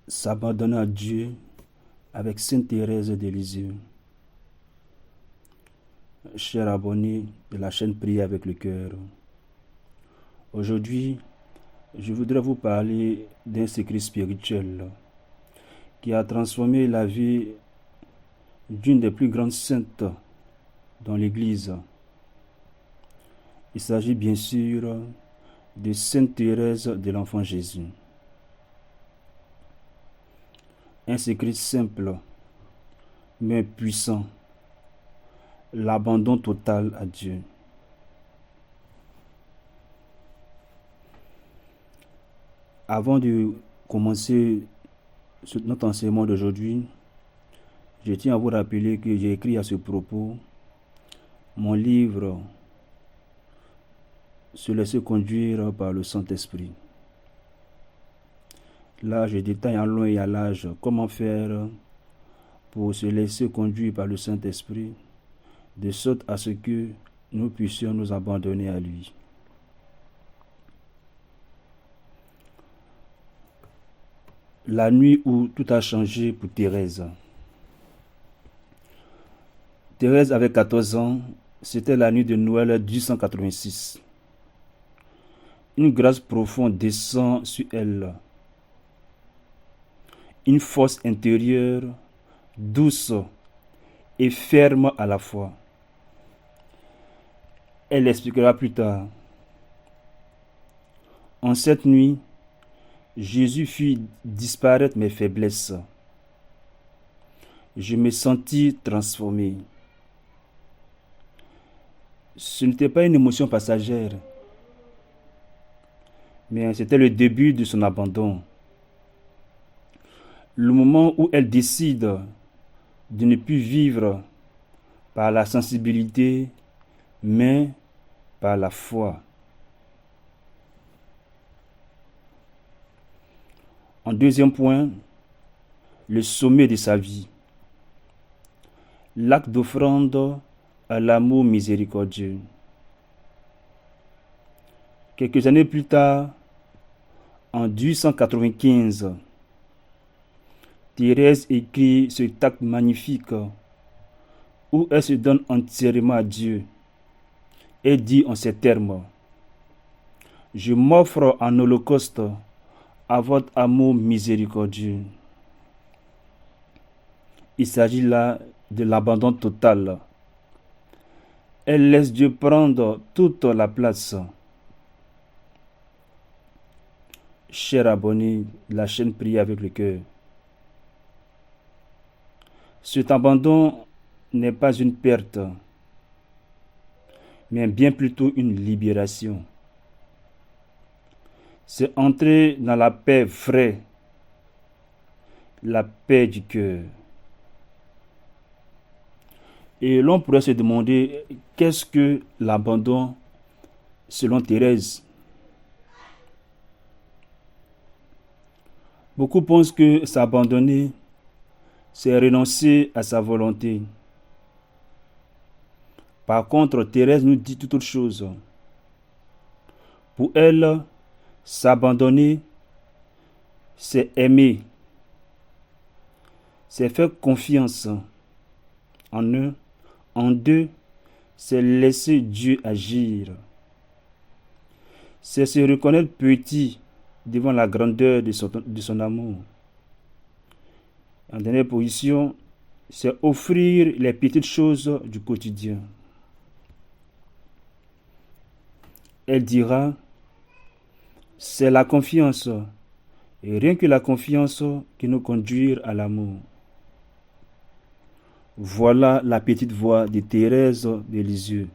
S'abandonner à Dieu avec Sainte Thérèse de Lisieux. Chers abonnés de la chaîne Prier avec le cœur, aujourd'hui, je voudrais vous parler d'un secret spirituel qui a transformé la vie d'une des plus grandes saintes dans l'Église. Il s'agit bien sûr de Sainte Thérèse de l'Enfant Jésus. Un secret simple, mais puissant, l'abandon total à Dieu. Avant de commencer notre enseignement d'aujourd'hui, je tiens à vous rappeler que j'ai écrit à ce propos mon livre « Se laisser conduire par le Saint-Esprit ». Là, je détaille en long et en large comment faire pour se laisser conduire par le Saint-Esprit, de sorte à ce que nous puissions nous abandonner à lui. La nuit où tout a changé pour Thérèse. Thérèse avait 14 ans, c'était la nuit de Noël 1886. Une grâce profonde descend sur elle. Une force intérieure, douce et ferme à la fois. Elle l'expliquera plus tard. En cette nuit, Jésus fit disparaître mes faiblesses. Je me sentis transformé. Ce n'était pas une émotion passagère, mais c'était le début de son abandon. Le moment où elle décide de ne plus vivre par la sensibilité, mais par la foi. En deuxième point, le sommet de sa vie. L'acte d'offrande à l'amour miséricordieux. Quelques années plus tard, en 1895, Thérèse écrit ce acte magnifique où elle se donne entièrement à Dieu et dit en ces termes: « Je m'offre en holocauste à votre amour miséricordieux. » Il s'agit là de l'abandon total. Elle laisse Dieu prendre toute la place. Chers abonnés de la chaîne Prier avec le cœur, cet abandon n'est pas une perte, mais bien plutôt une libération. C'est entrer dans la paix vraie, la paix du cœur. Et l'on pourrait se demander, qu'est-ce que l'abandon selon Thérèse? Beaucoup pensent que s'abandonner, c'est renoncer à sa volonté. Par contre, Thérèse nous dit toute autre chose. Pour elle, s'abandonner, c'est aimer. C'est faire confiance en un. En deux, c'est laisser Dieu agir. C'est se reconnaître petit devant la grandeur de son amour. En dernière position, c'est offrir les petites choses du quotidien. Elle dira, c'est la confiance, et rien que la confiance qui nous conduit à l'amour. Voilà la petite voix de Thérèse de Lisieux.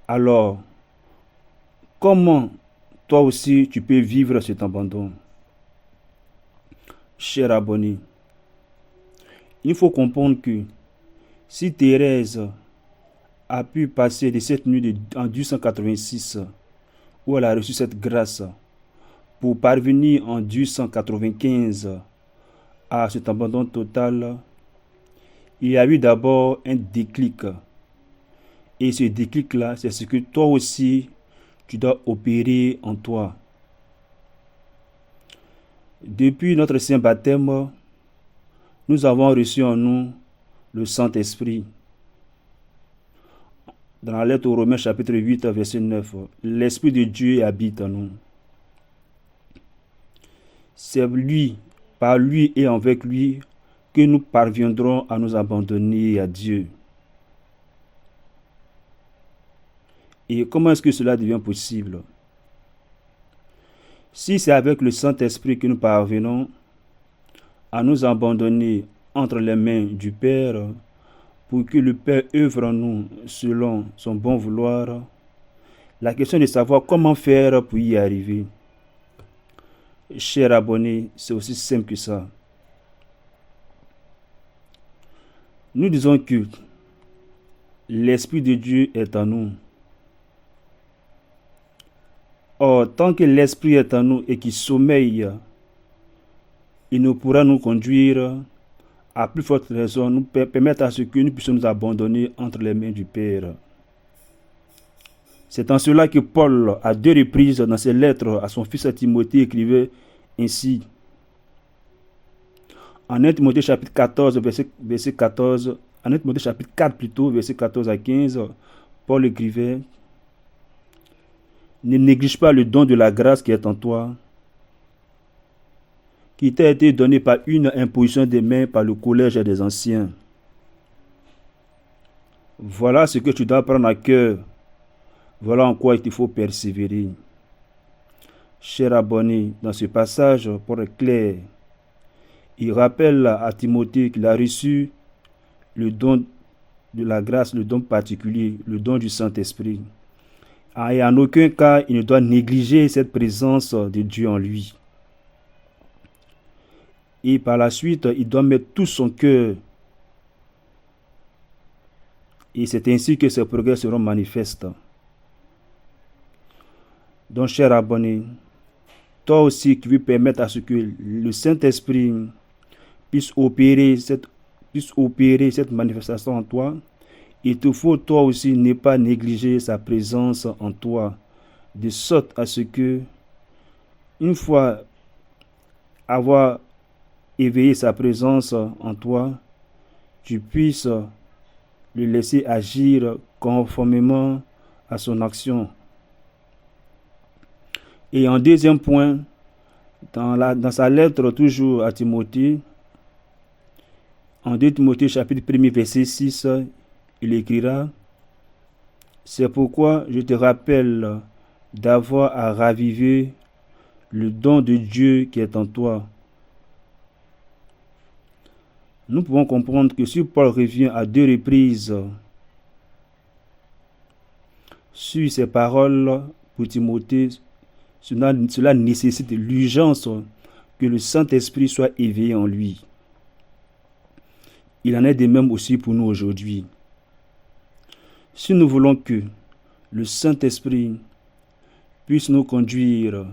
Alors, comment toi aussi tu peux vivre cet abandon? Cher abonné, il faut comprendre que si Thérèse a pu passer de cette nuit en 1886 où elle a reçu cette grâce pour parvenir en 1895 à cet abandon total, il y a eu d'abord un déclic. Et ce déclic-là, c'est ce que toi aussi, tu dois opérer en toi. Depuis notre saint baptême, nous avons reçu en nous le Saint-Esprit. Dans la lettre aux Romains chapitre 8, verset 9, l'Esprit de Dieu habite en nous. C'est lui, par lui et avec lui, que nous parviendrons à nous abandonner à Dieu. Et comment est-ce que cela devient possible? Si c'est avec le Saint-Esprit que nous parvenons à nous abandonner entre les mains du Père, pour que le Père œuvre en nous selon son bon vouloir, la question est de savoir comment faire pour y arriver. Chers abonnés, c'est aussi simple que ça. Nous disons que l'Esprit de Dieu est en nous. Or, tant que l'Esprit est en nous et qu'il sommeille, il ne pourra nous conduire, à plus forte raison, nous permettre à ce que nous puissions nous abandonner entre les mains du Père. C'est en cela que Paul, à 2 reprises dans ses lettres à son fils Timothée, écrivait ainsi. En 1 Timothée chapitre 14, verset 14, en 1 Timothée chapitre 4 plutôt, verset 14 à 15, Paul écrivait: ne néglige pas le don de la grâce qui est en toi, qui t'a été donné par une imposition des mains par le collège des anciens. Voilà ce que tu dois prendre à cœur. Voilà en quoi il te faut persévérer. Cher abonné, dans ce passage, Paul est clair. Il rappelle à Timothée qu'il a reçu le don de la grâce, le don particulier, le don du Saint-Esprit. Et en aucun cas, il ne doit négliger cette présence de Dieu en lui. Et par la suite, il doit mettre tout son cœur. Et c'est ainsi que ses progrès seront manifestes. Donc, cher abonné, toi aussi qui veux permettre à ce que le Saint-Esprit puisse opérer cette manifestation en toi, il te faut toi aussi ne pas négliger sa présence en toi, de sorte à ce que, une fois avoir éveillé sa présence en toi, tu puisses le laisser agir conformément à son action. Et en deuxième point, dans sa lettre toujours à Timothée, en 2 Timothée chapitre 1 verset 6, il écrira: c'est pourquoi je te rappelle d'avoir à raviver le don de Dieu qui est en toi. Nous pouvons comprendre que si Paul revient à 2 reprises sur ces paroles pour Timothée, cela nécessite l'urgence que le Saint-Esprit soit éveillé en lui. Il en est de même aussi pour nous aujourd'hui. Si nous voulons que le Saint-Esprit puisse nous conduire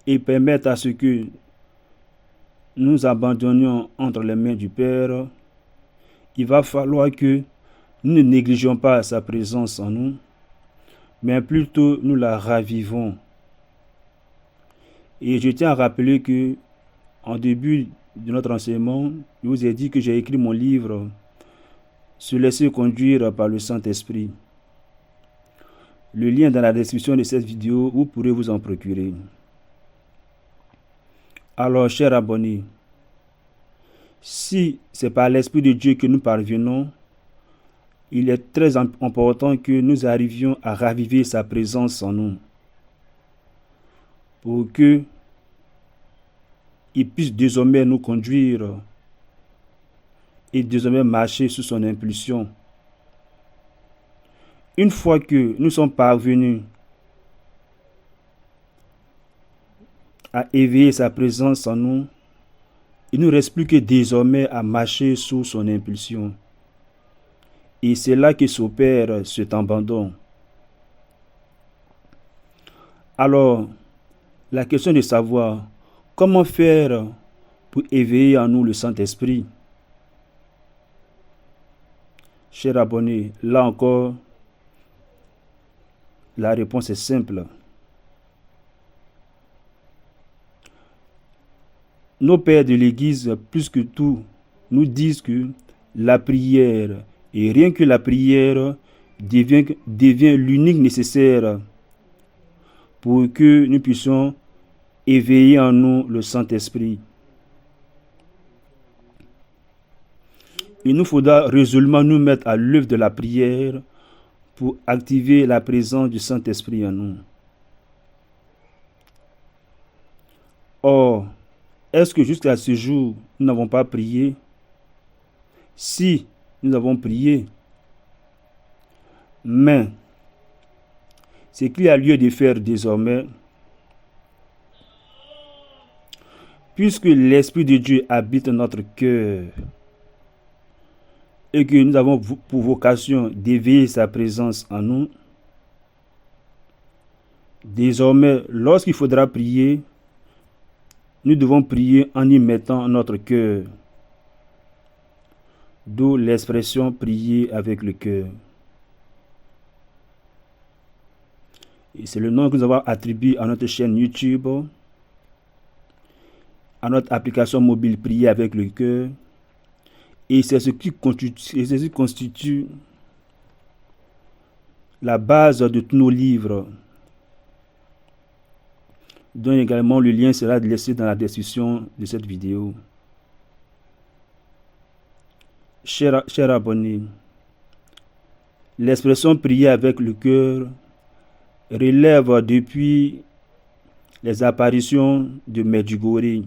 et permettre à ce que nous abandonnions entre les mains du Père, il va falloir que nous ne négligeons pas sa présence en nous, mais plutôt nous la ravivons. Et je tiens à rappeler que, en début de notre enseignement, je vous ai dit que j'ai écrit mon livre « Se laisser conduire par le Saint-Esprit ». Le lien dans la description de cette vidéo, vous pourrez vous en procurer. Alors, chers abonnés, si c'est par l'Esprit de Dieu que nous parvenons, il est très important que nous arrivions à raviver sa présence en nous, pour que il puisse désormais nous conduire et désormais marcher sous son impulsion. Une fois que nous sommes parvenus à éveiller sa présence en nous, il ne nous reste plus que désormais à marcher sous son impulsion. Et c'est là que s'opère cet abandon. Alors, la question de savoir comment faire pour éveiller en nous le Saint-Esprit. Chers abonnés, là encore, la réponse est simple. nos pères de l'Église, plus que tout, nous disent que la prière, et rien que la prière, devient l'unique nécessaire pour que nous puissions éveiller en nous le Saint-Esprit. Il nous faudra résolument nous mettre à l'œuvre de la prière pour activer la présence du Saint-Esprit en nous. Or, est-ce que jusqu'à ce jour, nous n'avons pas prié? Si, nous avons prié. Mais, ce qu'il y a lieu de faire désormais, puisque l'Esprit de Dieu habite dans notre cœur et que nous avons pour vocation d'éveiller sa présence en nous, désormais, lorsqu'il faudra prier, nous devons prier en y mettant notre cœur. D'où l'expression prier avec le cœur. Et c'est le nom que nous avons attribué à notre chaîne YouTube, à notre application mobile prier avec le cœur. Et c'est ce qui constitue la base de tous nos livres, dont également le lien sera laissé dans la description de cette vidéo. Chers abonnés, l'expression prier avec le cœur relève depuis les apparitions de Medjugorje,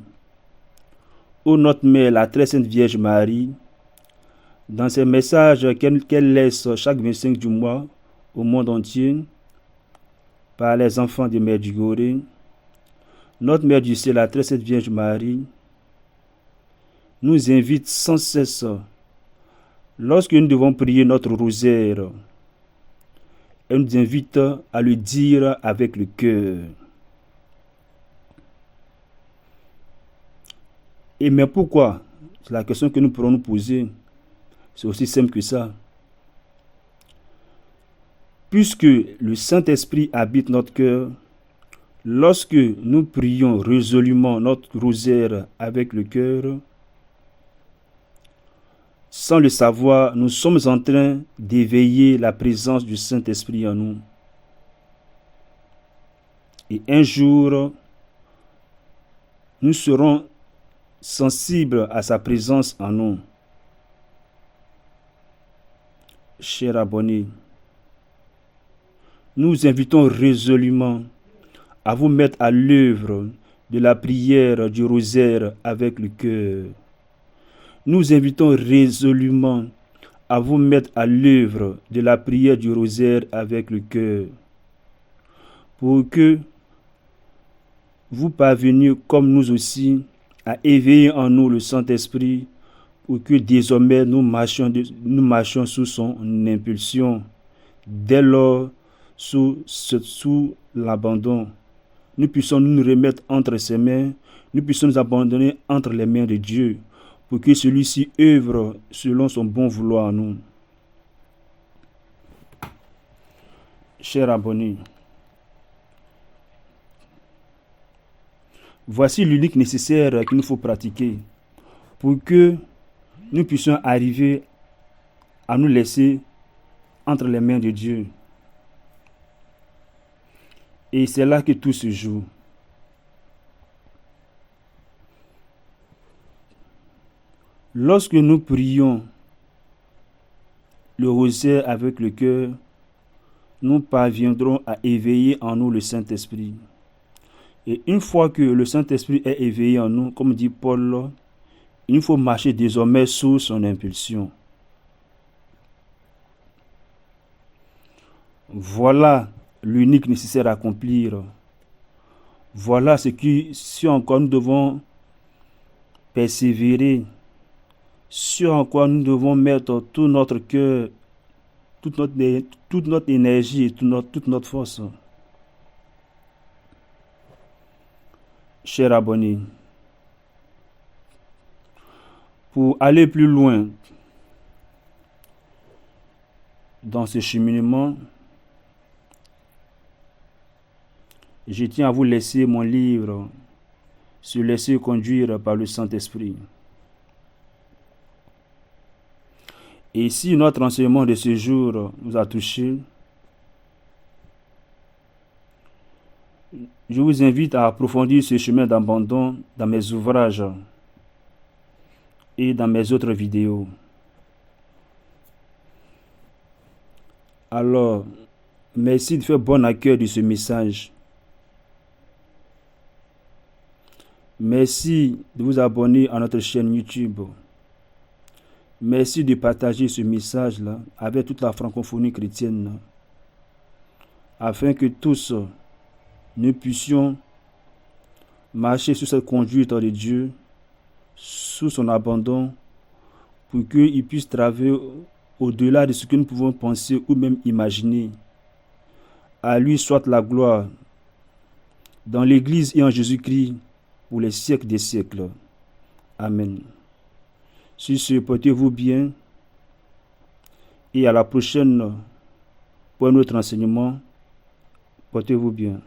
où notre mère, la très sainte Vierge Marie, dans ses messages qu'elle laisse chaque 25 du mois au monde entier par les enfants de Medjugorje, notre mère du ciel, la très sainte Vierge Marie, nous invite sans cesse, lorsque nous devons prier notre rosaire, elle nous invite à le dire avec le cœur. Et mais pourquoi? C'est la question que nous pourrons nous poser. C'est aussi simple que ça. Puisque le Saint-Esprit habite notre cœur, lorsque nous prions résolument notre rosaire avec le cœur, sans le savoir, nous sommes en train d'éveiller la présence du Saint-Esprit en nous. Et un jour, nous serons sensibles à sa présence en nous. Chers abonnés, nous invitons résolument à vous mettre à l'œuvre de la prière du rosaire avec le cœur. Nous invitons résolument à vous mettre à l'œuvre de la prière du rosaire avec le cœur, pour que vous parveniez comme nous aussi à éveiller en nous le Saint-Esprit, pour que désormais nous marchions sous son impulsion. Dès lors, sous l'abandon, nous puissions nous remettre entre ses mains, nous puissions nous abandonner entre les mains de Dieu, pour que celui-ci œuvre selon son bon vouloir en nous. Chers abonnés, voici l'unique nécessaire qu'il nous faut pratiquer pour que nous puissions arriver à nous laisser entre les mains de Dieu. Et c'est là que tout se joue. Lorsque nous prions le rosaire avec le cœur, nous parviendrons à éveiller en nous le Saint-Esprit. Et une fois que le Saint-Esprit est éveillé en nous, comme dit Paul, il faut marcher désormais sous son impulsion. Voilà l'unique nécessaire à accomplir. Voilà si encore nous devons persévérer, sur en quoi nous devons mettre tout notre cœur, toute notre énergie et toute notre force. Chers abonnés, pour aller plus loin dans ce cheminement, je tiens à vous laisser mon livre se laisser conduire par le Saint-Esprit. Et si notre enseignement de ce jour vous a touché, je vous invite à approfondir ce chemin d'abandon dans mes ouvrages et dans mes autres vidéos. Alors, merci de faire bon accueil de ce message. Merci de vous abonner à notre chaîne YouTube. Merci de partager ce message-là avec toute la francophonie chrétienne, afin que tous nous puissions marcher sur cette conduite de Dieu, sous son abandon, pour qu'il puisse travailler au-delà de ce que nous pouvons penser ou même imaginer. À lui soit la gloire, dans l'Église et en Jésus-Christ, pour les siècles des siècles. Amen. Sur ce, portez-vous bien et à la prochaine pour un autre enseignement. Portez-vous bien.